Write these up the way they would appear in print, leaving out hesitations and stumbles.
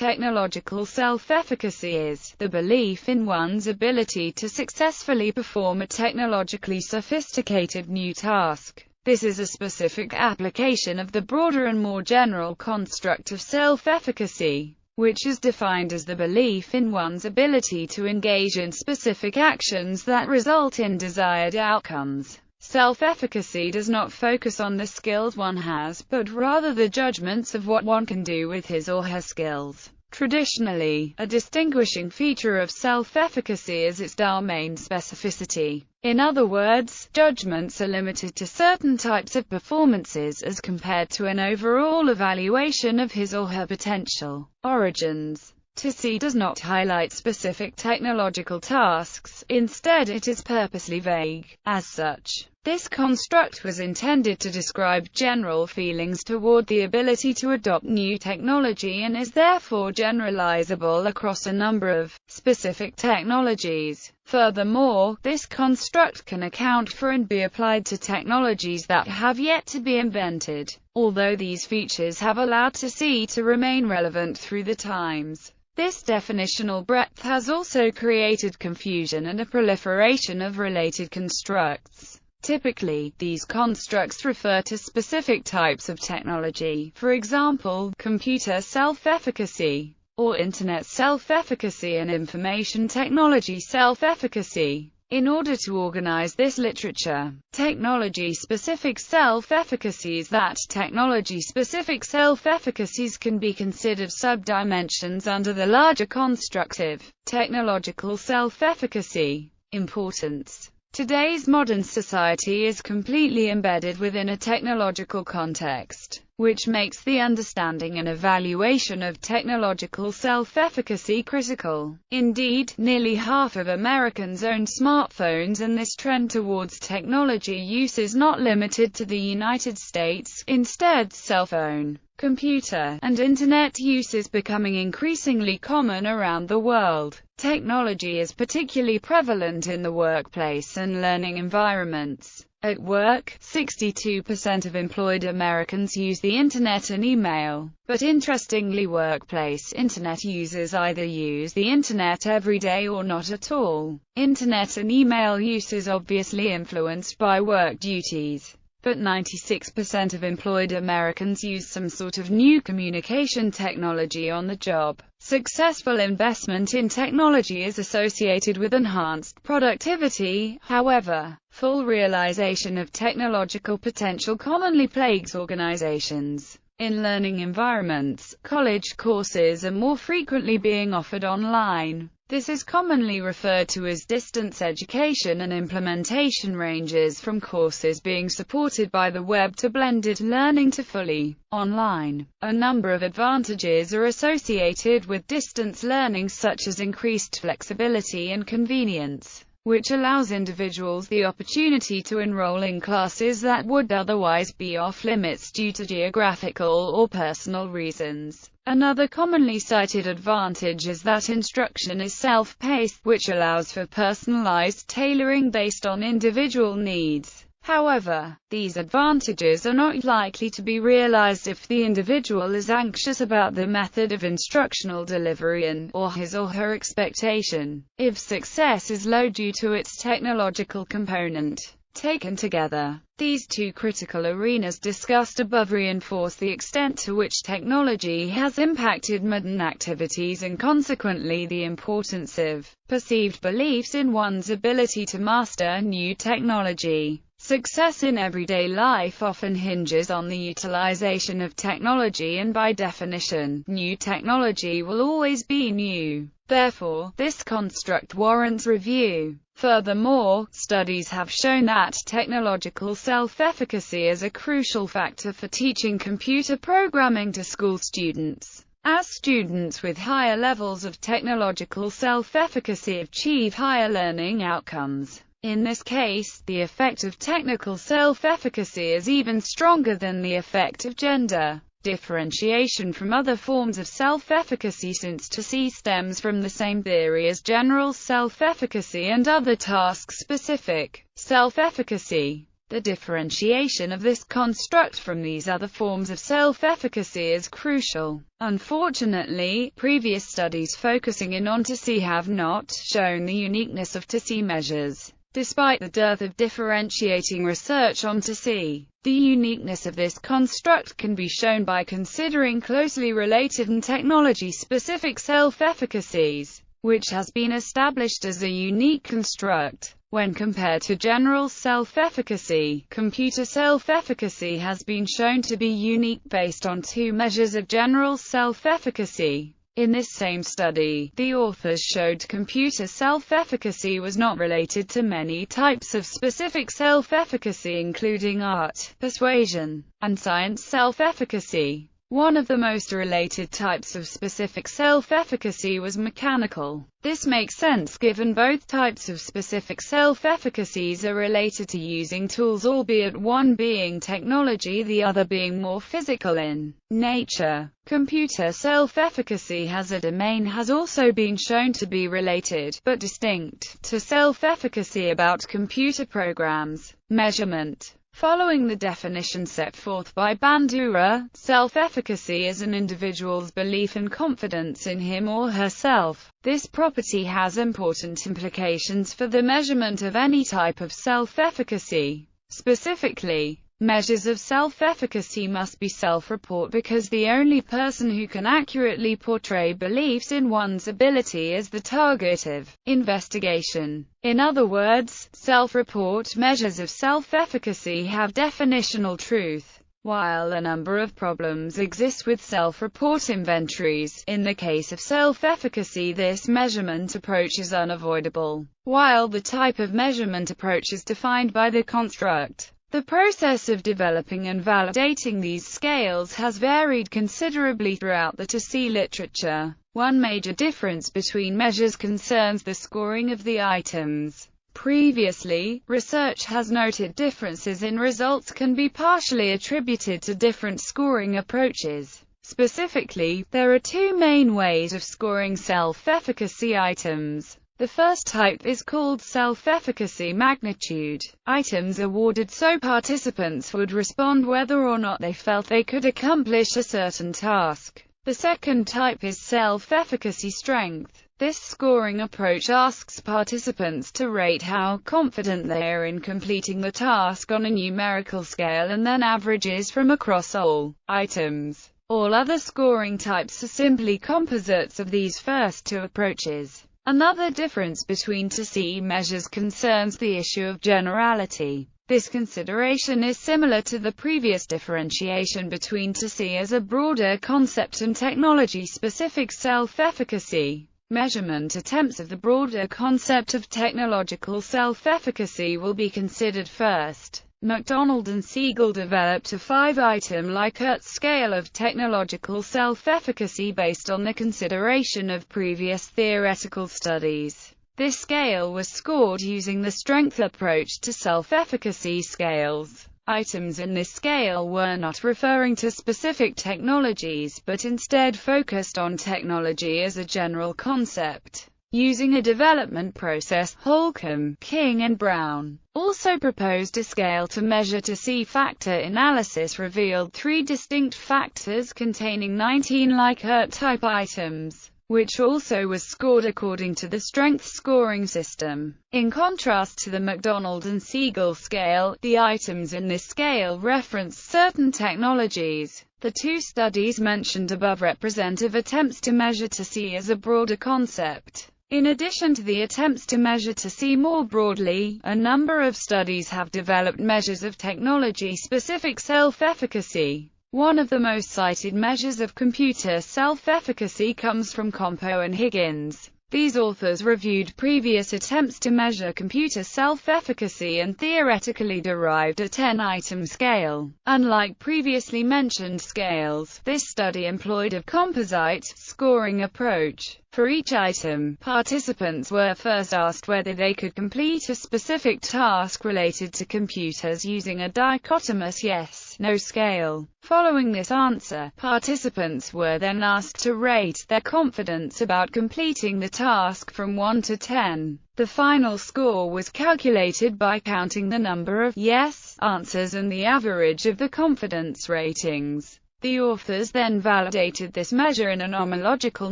Technological self-efficacy is the belief in one's ability to successfully perform a technologically sophisticated new task. This is a specific application of the broader and more general construct of self-efficacy, which is defined as the belief in one's ability to engage in specific actions that result in desired outcomes. Self-efficacy does not focus on the skills one has, but rather the judgments of what one can do with his or her skills. Traditionally, a distinguishing feature of self-efficacy is its domain specificity. In other words, judgments are limited to certain types of performances as compared to an overall evaluation of his or her potential. Origins. To see does not highlight specific technological tasks, instead it is purposely vague. As such, this construct was intended to describe general feelings toward the ability to adopt new technology and is therefore generalizable across a number of specific technologies. Furthermore, this construct can account for and be applied to technologies that have yet to be invented, although these features have allowed to remain relevant through the times. This definitional breadth has also created confusion and a proliferation of related constructs. Typically, these constructs refer to specific types of technology, for example, computer self-efficacy, or internet self-efficacy and information technology self-efficacy. In order to organize this literature, technology-specific self-efficacies that technology-specific self-efficacies can be considered sub-dimensions under the larger constructive, technological self-efficacy. Importance. Today's modern society is completely embedded within a technological context, which makes the understanding and evaluation of technological self-efficacy critical. Indeed, nearly half of Americans own smartphones, and this trend towards technology use is not limited to the United States. Instead, cell phone, computer, and internet use is becoming increasingly common around the world. Technology is particularly prevalent in the workplace and learning environments. At work, 62% of employed Americans use the internet and email. But interestingly, workplace internet users either use the internet every day or not at all. Internet and email use is obviously influenced by work duties, but 96% of employed Americans use some sort of new communication technology on the job. Successful investment in technology is associated with enhanced productivity. However, full realization of technological potential commonly plagues organizations. In learning environments, college courses are more frequently being offered online. This is commonly referred to as distance education, and implementation ranges from courses being supported by the web to blended learning to fully online. A number of advantages are associated with distance learning, such as increased flexibility and convenience, which allows individuals the opportunity to enroll in classes that would otherwise be off-limits due to geographical or personal reasons. Another commonly cited advantage is that instruction is self-paced, which allows for personalized tailoring based on individual needs. However, these advantages are not likely to be realized if the individual is anxious about the method of instructional delivery and/or his or her expectation. If success is low due to its technological component. Taken together, these two critical arenas discussed above reinforce the extent to which technology has impacted modern activities and consequently the importance of perceived beliefs in one's ability to master new technology. Success in everyday life often hinges on the utilization of technology, and by definition, new technology will always be new. Therefore, this construct warrants review. Furthermore, studies have shown that technological self-efficacy is a crucial factor for teaching computer programming to school students. As students with higher levels of technological self-efficacy achieve higher learning outcomes. In this case, the effect of technical self-efficacy is even stronger than the effect of gender differentiation from other forms of self-efficacy, since to see stems from the same theory as general self-efficacy and other task-specific self-efficacy. The differentiation of this construct from these other forms of self-efficacy is crucial. Unfortunately, previous studies focusing in on TC have not shown the uniqueness of TC measures. Despite the dearth of differentiating research on TC, the uniqueness of this construct can be shown by considering closely related and technology-specific self-efficacies, which has been established as a unique construct. When compared to general self-efficacy, computer self-efficacy has been shown to be unique based on two measures of general self-efficacy. In this same study, the authors showed computer self-efficacy was not related to many types of specific self-efficacy including art, persuasion, and science self-efficacy. One of the most related types of specific self-efficacy was mechanical. This makes sense given both types of specific self-efficacies are related to using tools, albeit one being technology, the other being more physical in nature. Computer self-efficacy as a domain has also been shown to be related, but distinct, to self-efficacy about computer programs. Measurement. Following the definition set forth by Bandura, self-efficacy is an individual's belief and confidence in him or herself. This property has important implications for the measurement of any type of self-efficacy. Specifically, measures of self-efficacy must be self-report because the only person who can accurately portray beliefs in one's ability is the target of investigation. In other words, self-report measures of self-efficacy have definitional truth. While a number of problems exist with self-report inventories, in the case of self-efficacy this measurement approach is unavoidable. While the type of measurement approach is defined by the construct, the process of developing and validating these scales has varied considerably throughout the TC literature. One major difference between measures concerns the scoring of the items. Previously, research has noted differences in results can be partially attributed to different scoring approaches. Specifically, there are two main ways of scoring self-efficacy items. The first type is called self-efficacy magnitude. Items awarded so participants would respond whether or not they felt they could accomplish a certain task. The second type is self-efficacy strength. This scoring approach asks participants to rate how confident they are in completing the task on a numerical scale and then averages from across all items. All other scoring types are simply composites of these first two approaches. Another difference between TC measures concerns the issue of generality. This consideration is similar to the previous differentiation between TC as a broader concept and technology-specific self-efficacy. Measurement attempts of the broader concept of technological self-efficacy will be considered first. McDonald and Siegel developed a 5-item Likert scale of technological self-efficacy based on the consideration of previous theoretical studies. This scale was scored using the strength approach to self-efficacy scales. Items in this scale were not referring to specific technologies but instead focused on technology as a general concept. Using a development process, Holcomb, King and Brown also proposed a scale to measure TC. Factor analysis revealed 3 distinct factors containing 19 Likert-type items, which also was scored according to the strength scoring system. In contrast to the McDonald and Siegel scale, the items in this scale reference certain technologies. The two studies mentioned above represent attempts to measure TC as a broader concept. In addition to the attempts to measure TC more broadly, a number of studies have developed measures of technology-specific self-efficacy. One of the most cited measures of computer self-efficacy comes from Compo and Higgins. These authors reviewed previous attempts to measure computer self-efficacy and theoretically derived a 10-item scale. Unlike previously mentioned scales, this study employed a composite scoring approach. For each item, participants were first asked whether they could complete a specific task related to computers using a dichotomous yes/no scale. Following this answer, participants were then asked to rate their confidence about completing the task from 1 to 10. The final score was calculated by counting the number of yes answers and the average of the confidence ratings. The authors then validated this measure in a homological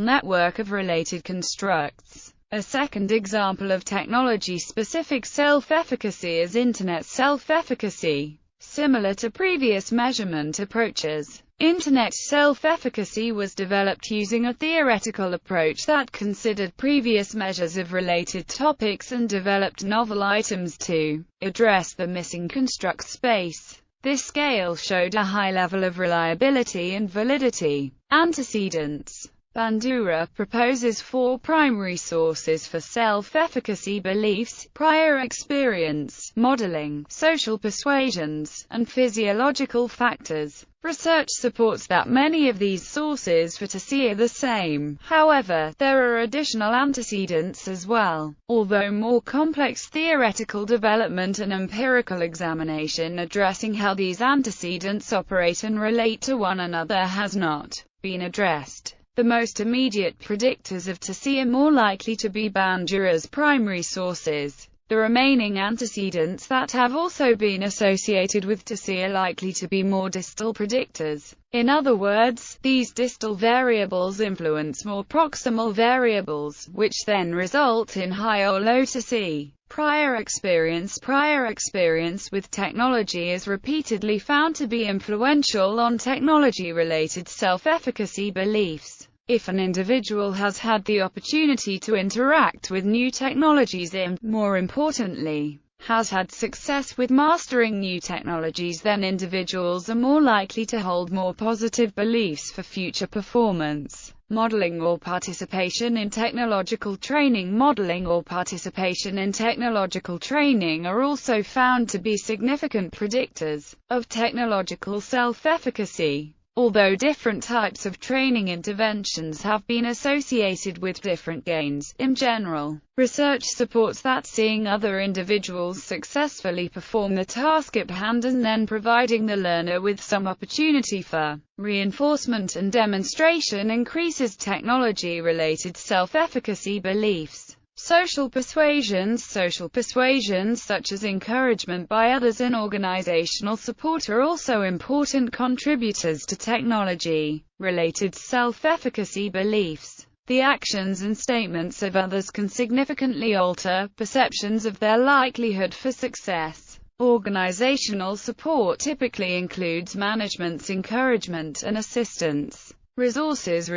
network of related constructs. A second example of technology-specific self-efficacy is Internet self-efficacy. Similar to previous measurement approaches, Internet self-efficacy was developed using a theoretical approach that considered previous measures of related topics and developed novel items to address the missing construct space. This scale showed a high level of reliability and validity. Antecedents. Bandura proposes 4 primary sources for self-efficacy beliefs: prior experience, modeling, social persuasions, and physiological factors. Research supports that many of these sources for TC are the same. However, there are additional antecedents as well. Although more complex theoretical development and empirical examination addressing how these antecedents operate and relate to one another has not been addressed. The most immediate predictors of TC are more likely to be Bandura's primary sources. The remaining antecedents that have also been associated with TC are likely to be more distal predictors. In other words, these distal variables influence more proximal variables, which then result in high or low TC. Prior experience with technology is repeatedly found to be influential on technology-related self-efficacy beliefs. If an individual has had the opportunity to interact with new technologies and, more importantly, has had success with mastering new technologies, then individuals are more likely to hold more positive beliefs for future performance. Modeling or participation in technological training. Modeling or participation in technological training are also found to be significant predictors of technological self-efficacy. Although different types of training interventions have been associated with different gains, in general, research supports that seeing other individuals successfully perform the task at hand and then providing the learner with some opportunity for reinforcement and demonstration increases technology-related self-efficacy beliefs. Social persuasions such as encouragement by others and organizational support are also important contributors to technology-related self-efficacy beliefs. The actions and statements of others can significantly alter perceptions of their likelihood for success. Organizational support typically includes management's encouragement and assistance. Resources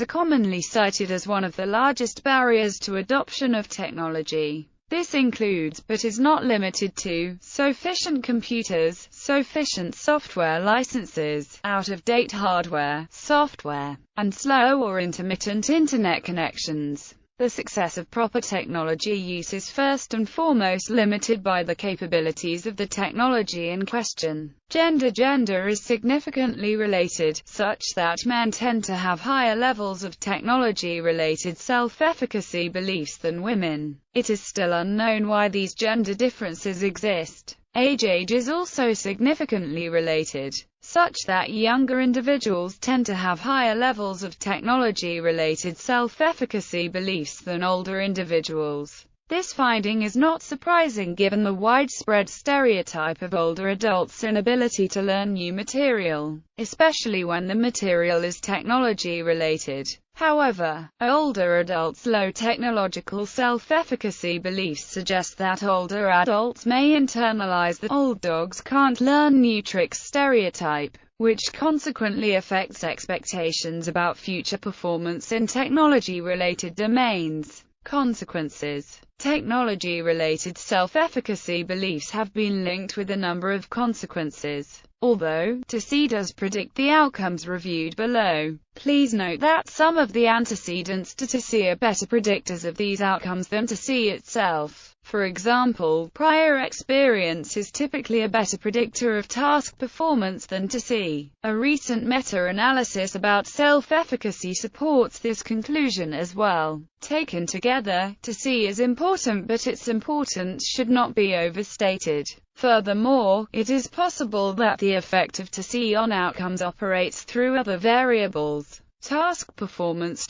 are commonly cited as one of the largest barriers to adoption of technology. This includes, but is not limited to, sufficient computers, sufficient software licenses, out-of-date hardware, software, and slow or intermittent internet connections. The success of proper technology use is first and foremost limited by the capabilities of the technology in question. Gender is significantly related, such that men tend to have higher levels of technology-related self-efficacy beliefs than women. It is still unknown why these gender differences exist. Age is also significantly related, such that younger individuals tend to have higher levels of technology-related self-efficacy beliefs than older individuals. This finding is not surprising given the widespread stereotype of older adults' inability to learn new material, especially when the material is technology-related. However, older adults' low technological self-efficacy beliefs suggest that older adults may internalize the "old dogs can't learn new tricks" stereotype, which consequently affects expectations about future performance in technology-related domains. Consequences. Technology-related self-efficacy beliefs have been linked with a number of consequences. Although TC does predict the outcomes reviewed below, please note that some of the antecedents to TC are better predictors of these outcomes than TC itself. For example, prior experience is typically a better predictor of task performance than to see. A recent meta-analysis about self-efficacy supports this conclusion as well. Taken together, to see is important, but its importance should not be overstated. Furthermore, it is possible that the effect of to see on outcomes operates through other variables. Task performance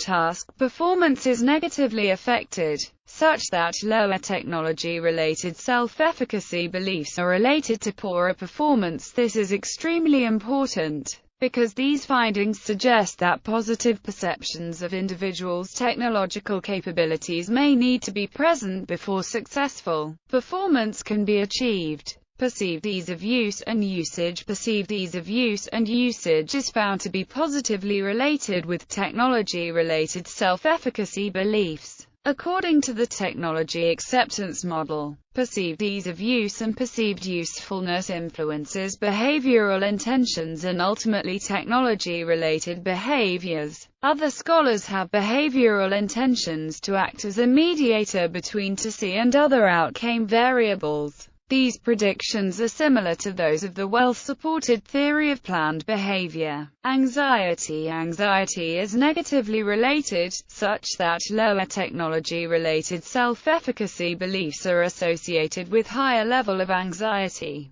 is negatively affected, such that lower technology-related self-efficacy beliefs are related to poorer performance. This is extremely important, because these findings suggest that positive perceptions of individuals' technological capabilities may need to be present before successful performance can be achieved. Perceived ease of use and usage. Perceived ease of use and usage is found to be positively related with technology-related self-efficacy beliefs. According to the technology acceptance model, perceived ease of use and perceived usefulness influences behavioral intentions and ultimately technology-related behaviors. Other scholars have behavioral intentions to act as a mediator between to see and other outcome variables. These predictions are similar to those of the well-supported theory of planned behavior. Anxiety is negatively related, such that lower technology-related self-efficacy beliefs are associated with higher level of anxiety.